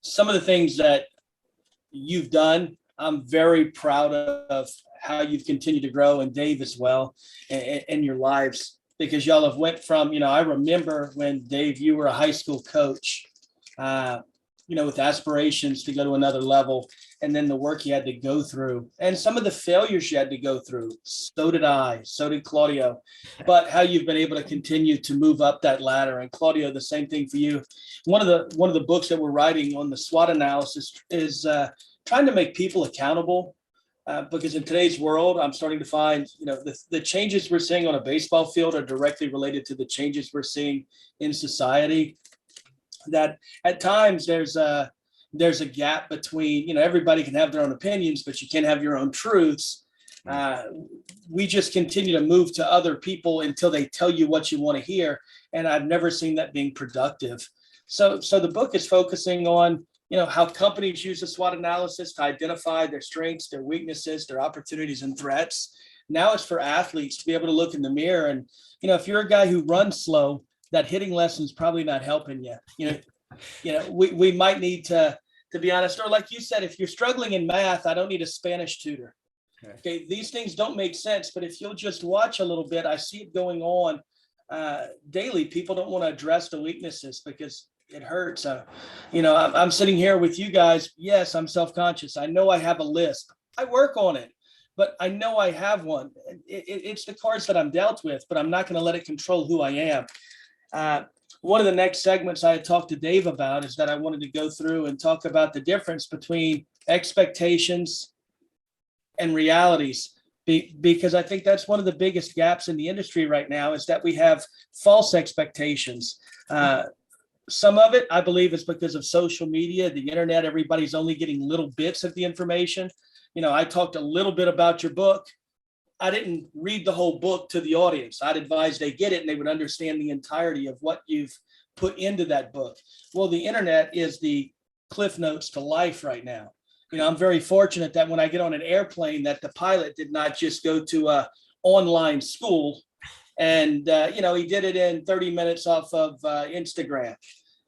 some of the things that you've done, I'm very proud of how you've continued to grow, and Dave as well, in your lives, because y'all have went from, I remember when, Dave, you were a high school coach, with aspirations to go to another level, and then the work you had to go through and some of the failures you had to go through. So did I, so did Claudio, but how you've been able to continue to move up that ladder. And Claudio, the same thing for you. One of the books that we're writing on the SWOT analysis is trying to make people accountable. Because in today's world, I'm starting to find, the changes we're seeing on a baseball field are directly related to the changes we're seeing in society. That at times there's a gap between, everybody can have their own opinions, but you can't have your own truths. We just continue to move to other people until they tell you what you want to hear. And I've never seen that being productive. So the book is focusing on, how companies use the SWOT analysis to identify their strengths, their weaknesses, their opportunities and threats. Now it's for athletes to be able to look in the mirror. And, if you're a guy who runs slow, that hitting lesson is probably not helping you. We might need to be honest, or like you said, if you're struggling in math, I don't need a Spanish tutor. Okay. These things don't make sense, but if you'll just watch a little bit, I see it going on daily. People don't want to address the weaknesses because it hurts. I'm sitting here with you guys. Yes, I'm self-conscious. I know I have a lisp. I work on it, but I know I have one. It's the cards that I'm dealt with, but I'm not going to let it control who I am. One of the next segments I had talked to Dave about is that I wanted to go through and talk about the difference between expectations and realities, because I think that's one of the biggest gaps in the industry right now, is that we have false expectations. Some of it, I believe, is because of social media, the internet. Everybody's only getting little bits of the information. I talked a little bit about your book. I didn't read the whole book to the audience. I'd advise they get it and they would understand the entirety of what you've put into that book. Well, the internet is the Cliff Notes to life right now. I'm very fortunate that when I get on an airplane, that the pilot did not just go to a online school and, he did it in 30 minutes off of Instagram.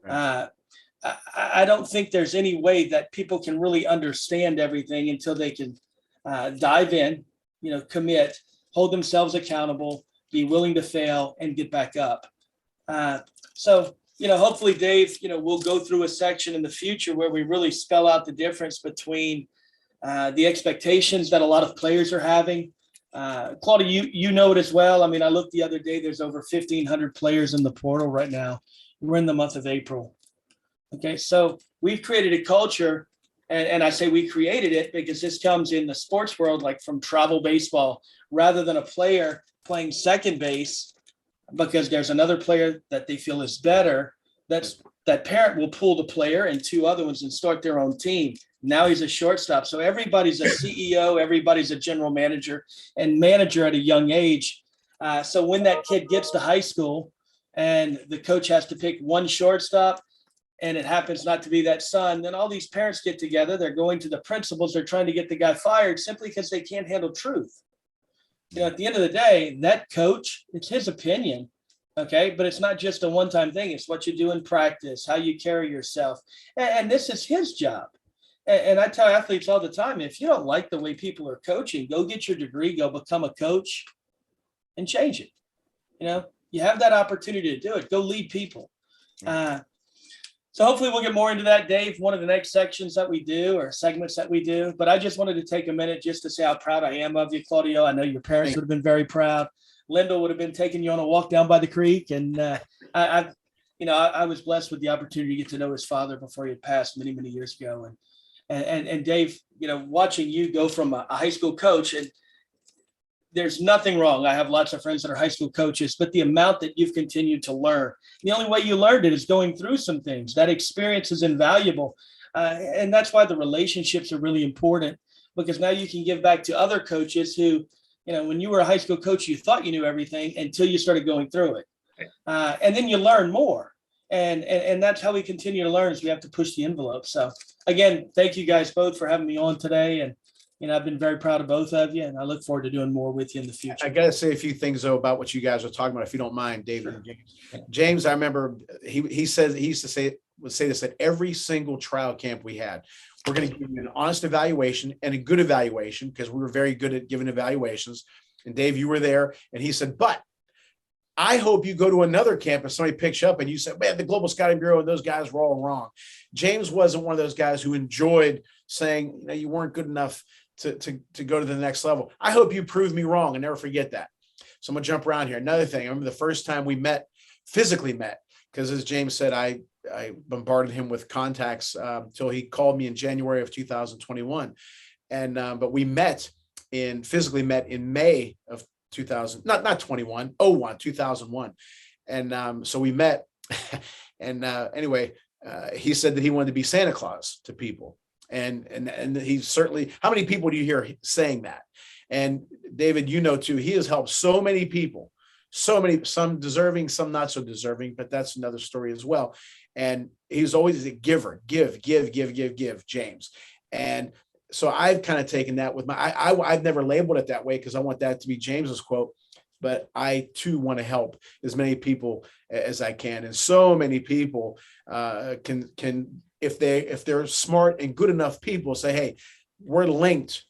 I don't think there's any way that people can really understand everything until they can dive in, commit, hold themselves accountable, be willing to fail and get back up. So hopefully, Dave, we'll go through a section in the future where we really spell out the difference between the expectations that a lot of players are having. Claudia, you know it as well. I mean, I looked the other day, there's over 1,500 players in the portal right now. We're in the month of April. Okay, so we've created a culture, and I say we created it because this comes in the sports world, like from travel baseball. Rather than a player playing second base because there's another player that they feel is better, that parent will pull the player and two other ones and start their own team. Now he's a shortstop. So everybody's a CEO, everybody's a general manager and manager at a young age. So when that kid gets to high school and the coach has to pick one shortstop and it happens not to be that son, then all these parents get together. They're going to the principals. They're trying to get the guy fired simply because they can't handle truth. At the end of the day, that coach, it's his opinion. Okay. But it's not just a one-time thing. It's what you do in practice, how you carry yourself. And this is his job. And I tell athletes all the time, if you don't like the way people are coaching, go get your degree, go become a coach and change it. You have that opportunity to do it. Go lead people. So hopefully we'll get more into that, Dave, one of the next sections that we do or segments that we do. But I just wanted to take a minute just to say how proud I am of you, Claudio. I know your parents would have been very proud. Linda would have been taking you on a walk down by the creek. And I was blessed with the opportunity to get to know his father before he had passed many, many years ago. And Dave, watching you go from a high school coach, and there's nothing wrong. I have lots of friends that are high school coaches, but the amount that you've continued to learn, the only way you learned it is going through some things. That experience is invaluable. And that's why the relationships are really important, because now you can give back to other coaches who, when you were a high school coach, you thought you knew everything until you started going through it. And then you learn more. And that's how we continue to learn, is we have to push the envelope. So again, thank you guys both for having me on today. And I've been very proud of both of you, and I look forward to doing more with you in the future. I got to say a few things, though, about what you guys are talking about, if you don't mind, David and James. James, I remember he used to say this at every single trial camp we had. We're going to give you an honest evaluation and a good evaluation, because we were very good at giving evaluations. And Dave, you were there, and he said, but I hope you go to another camp and somebody picks you up and you said, man, the Global Scouting Bureau and those guys were all wrong. James wasn't one of those guys who enjoyed saying, you weren't good enough to go to the next level. I hope you prove me wrong and never forget that. So I'm gonna jump around here. Another thing, I remember the first time we physically met, because as James said, I bombarded him with contacts until he called me in January of 2021. And but we physically met in May of 2001. And so we met. And anyway, he said that he wanted to be Santa Claus to people. And he certainly, how many people do you hear saying that? And David, too, he has helped so many people, some deserving, some not so deserving, but that's another story as well. And he's always a giver, give, James. And so I've kind of taken that with I've never labeled it that way, because I want that to be James's quote, but I too want to help as many people as I can. And so many people can, if they're smart and good enough people, say, hey, we're linked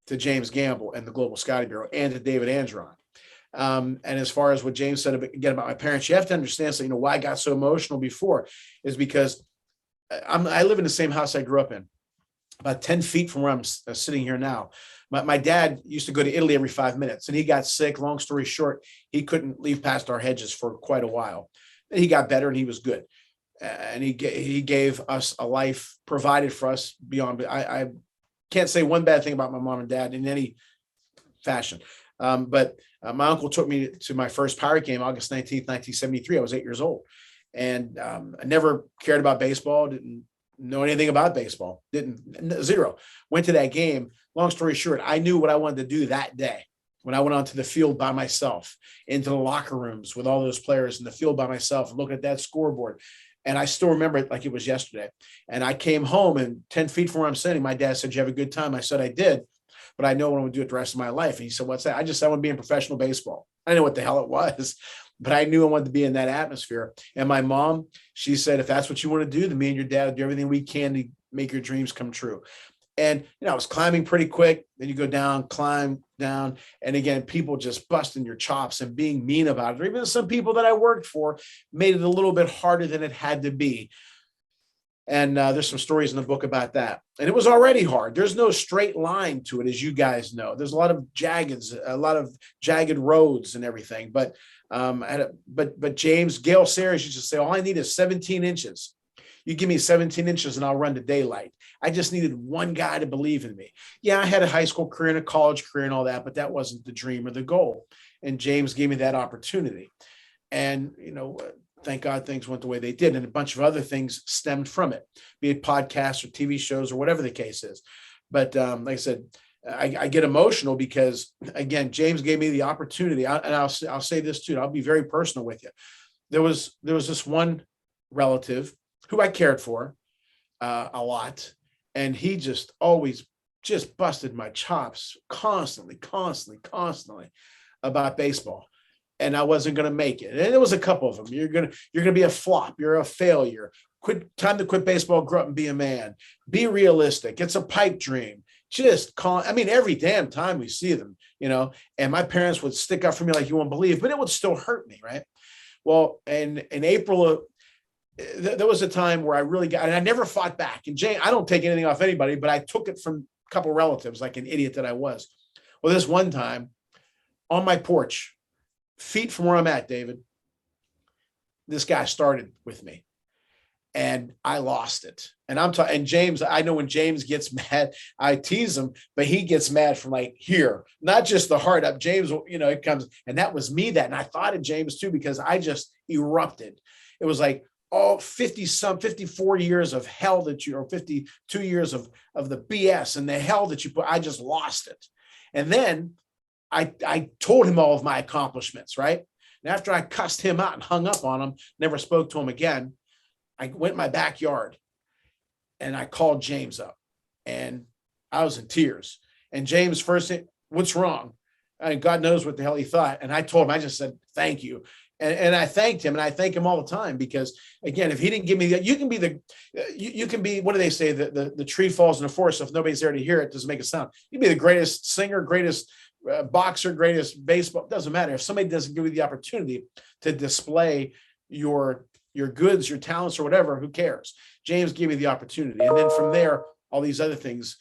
to James Gamble and the Global Scouting Bureau and to David Andron. And as far as what James said again about my parents, you have to understand, so why I got so emotional before is because I live in the same house I grew up in, about 10 feet from where I'm sitting here now. My dad used to go to Italy every 5 minutes, and he got sick. Long story short, he couldn't leave past our hedges for quite a while. And he got better and he was good. And he gave us a life, provided for us beyond. I can't say one bad thing about my mom and dad in any fashion. But my uncle took me to my first Pirate game, August 19th, 1973. I was 8 years old. And I never cared about baseball, didn't know anything about baseball, zero. Went to that game. Long story short, I knew what I wanted to do that day when I went onto the field by myself, into the locker rooms with all those players in the field by myself, and look at that scoreboard. And I still remember it like it was yesterday. And I came home, and 10 feet from where I'm sitting, my dad said, "Did you have a good time?" I said, "I did, but I know what I'm going to do it the rest of my life." And he said, "What's that?" I just said, "I want to be in professional baseball." I didn't know what the hell it was, but I knew I wanted to be in that atmosphere. And my mom, she said, "If that's what you want to do, then me and your dad will do everything we can to make your dreams come true." And, I was climbing pretty quick. Then you go down, climb down. And again, people just busting your chops and being mean about it. Or even some people that I worked for made it a little bit harder than it had to be. And there's some stories in the book about that. And it was already hard. There's no straight line to it, as you guys know. There's a lot of jagged roads and everything. But James, Gail Sayers used to say, all I need is 17 inches. You give me 17 inches and I'll run to daylight. I just needed one guy to believe in me. Yeah, I had a high school career and a college career and all that, but that wasn't the dream or the goal. And James gave me that opportunity. And, thank God things went the way they did. And a bunch of other things stemmed from it, be it podcasts or TV shows or whatever the case is. But like I said, I get emotional because, again, James gave me the opportunity. And I'll say this too. I'll be very personal with you. There was this one relative who I cared for a lot. And he just always just busted my chops constantly about baseball. And I wasn't going to make it. And there was a couple of them. You're going to be a flop. You're a failure. Time to quit baseball, grow up and be a man. Be realistic. It's a pipe dream. Every damn time we see them, and my parents would stick up for me like you won't believe, but it would still hurt me. Right. Well, in April, there was a time where I really got, and I never fought back. And Jay, I don't take anything off anybody, but I took it from a couple of relatives like an idiot that I was. Well, this one time on my porch, feet from where I'm at, David, this guy started with me and I lost it. And and James, I know when James gets mad, I tease him, but he gets mad from like here, not just the heart up. James, it comes, and that was me that. And I thought of James too, because I just erupted. It was like, 54 years of hell or 52 years of the BS and the hell that you put, I just lost it. And then I told him all of my accomplishments, right? And after I cussed him out and hung up on him, never spoke to him again, I went in my backyard and I called James up and I was in tears. And James first said, "What's wrong?" And God knows what the hell he thought. And I told him, I just said, "Thank you." And I thanked him, and I thank him all the time because, again, if he didn't give me that, you can be, what do they say? The tree falls in the forest. So if nobody's there to hear it, doesn't make a sound. You can be the greatest singer, greatest boxer, greatest baseball. It doesn't matter. If somebody doesn't give you the opportunity to display your goods, your talents or whatever, who cares? James gave me the opportunity. And then from there, all these other things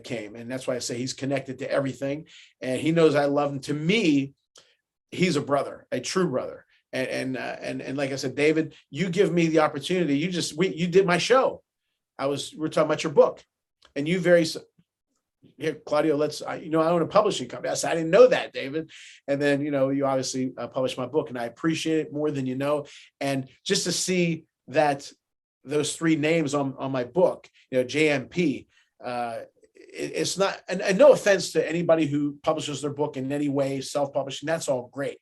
came. And that's why I say he's connected to everything. And he knows I love him. To me, he's a brother, a true brother. And like I said, David, you give me the opportunity. You did my show. We're talking about your book, and you here, Claudio, I own a publishing company. I said, I didn't know that, David. And then, you obviously published my book, and I appreciate it more than you know. And just to see that those three names on my book, JMP, it's not, and no offense to anybody who publishes their book in any way, self-publishing, that's all great.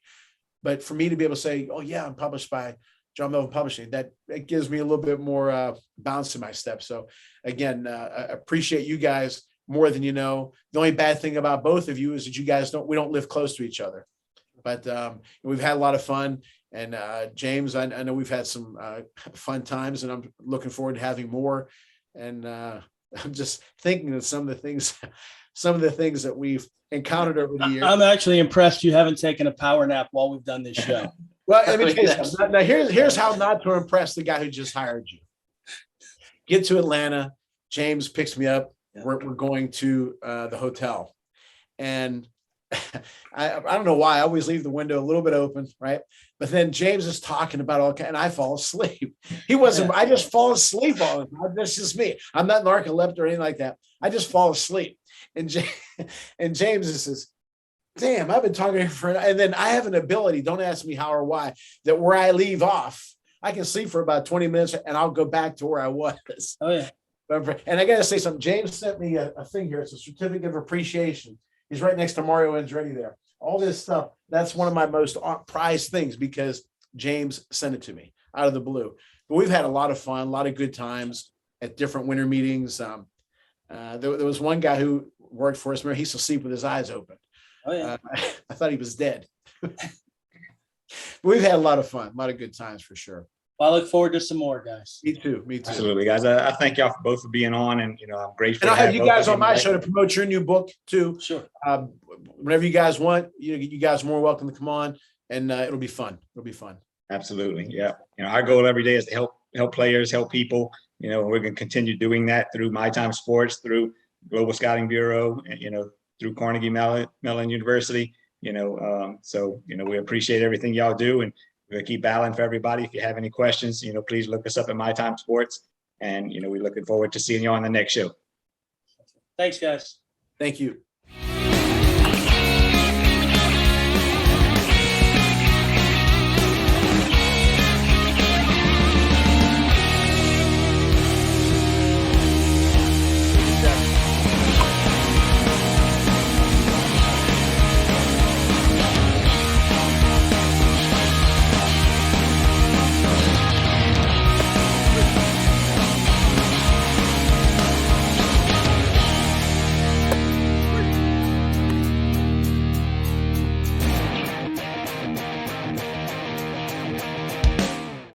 But for me to be able to say, "Oh yeah, I'm published by John Melvin Publishing," it gives me a little bit more bounce in my step. So again, I appreciate you guys more than you know. The only bad thing about both of you is that you guys we don't live close to each other. But we've had a lot of fun. And James, I know we've had some fun times, and I'm looking forward to having more. And I'm just thinking of some of the things that we've encountered over the years. I'm actually impressed you haven't taken a power nap while we've done this show. Well, let me tell you something. Now, here's how not to impress the guy who just hired you. Get to Atlanta. James picks me up. Yeah. We're going to the hotel. And I don't know why I always leave the window a little bit open, right? But then James is talking about and I fall asleep. He wasn't. Yeah. I just fall asleep all the time. That's just me. I'm not narcoleptic or anything like that. I just fall asleep. And James says, "Damn, I've been talking here for." And then I have an ability. Don't ask me how or why. That where I leave off, I can sleep for about 20 minutes, and I'll go back to where I was. Oh yeah. And I got to say something. James sent me a thing here. It's a certificate of appreciation. He's right next to Mario Andretti there. All this stuff. That's one of my most prized things because James sent it to me out of the blue. But we've had a lot of fun, a lot of good times at different winter meetings. There was one guy who worked for us. He used to sleep with his eyes open. Oh yeah. I thought he was dead. But we've had a lot of fun, a lot of good times for sure. Well, I look forward to some more, guys. Me too. Absolutely, guys. I thank y'all for both for being on, and I'm grateful. And I'll have you guys on my show to promote your new book too. Sure. Whenever you guys want, you guys are more welcome to come on, and it'll be fun. Absolutely, yeah. Our goal every day is to help players, help people. We're going to continue doing that through My Time Sports, through Global Scouting Bureau, and through Carnegie Mellon University. So we appreciate everything y'all do, and we're going to keep battling for everybody. If you have any questions, please look us up at My Time Sports. And, we're looking forward to seeing you on the next show. Thanks, guys. Thank you.